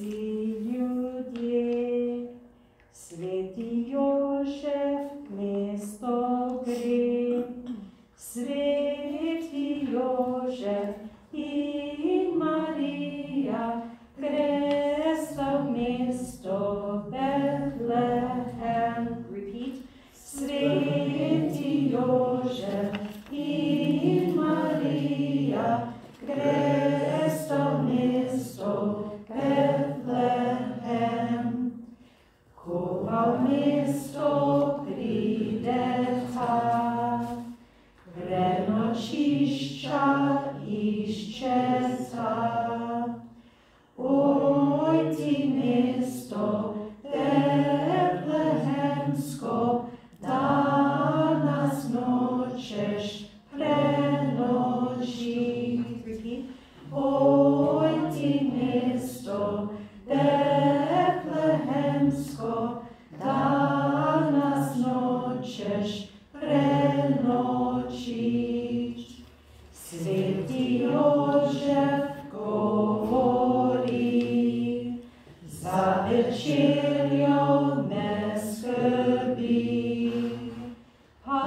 ljudje. Sveti Jožef, mesto gre, Sveti Jožef in Marija, kresta v mesto Betlehem. Repeat. Sveti Jožef in Marija, kresta v mesto Betlehem. Ko pa v mesto prideta, prenočišča iščeta. Oj, ti mesto betlehemsko, danas nočeš prenočit. Oj, ti mesto betlehemsko, danas nočeš prenočit. Sveti Jožef govori, za večerjo ne skrbi, a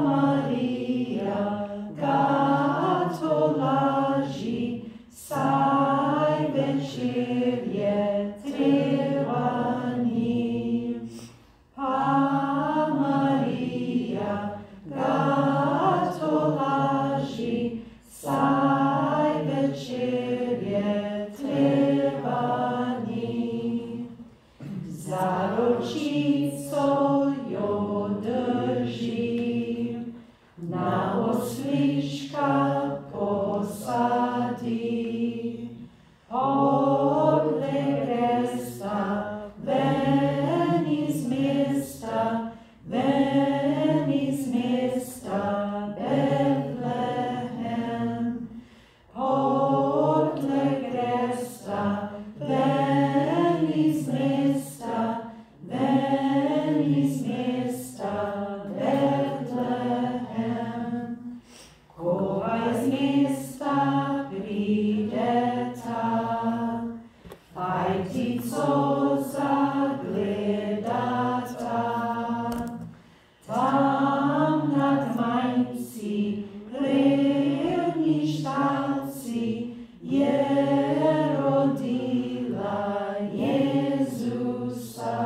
Marija ga tolaži, saj večerje treba ni. A Marija ga tolaži, saj večerje treba ni. Za ročico jo drži, na oslička posadi. Poglej kresta, ven iz mesta, ven iz mesta Betlehem. Poglej kresta, ven iz mesta, ven iz mesta Betlehem. Ko iz mesta prideta, fajtico zagledata. Tam nad majci, plevni štalci, je rodila Jezusa.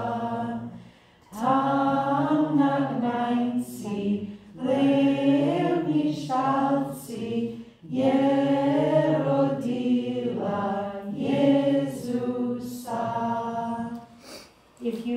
Tam nad majci, plevni štalci, je rodila Jezusa. If you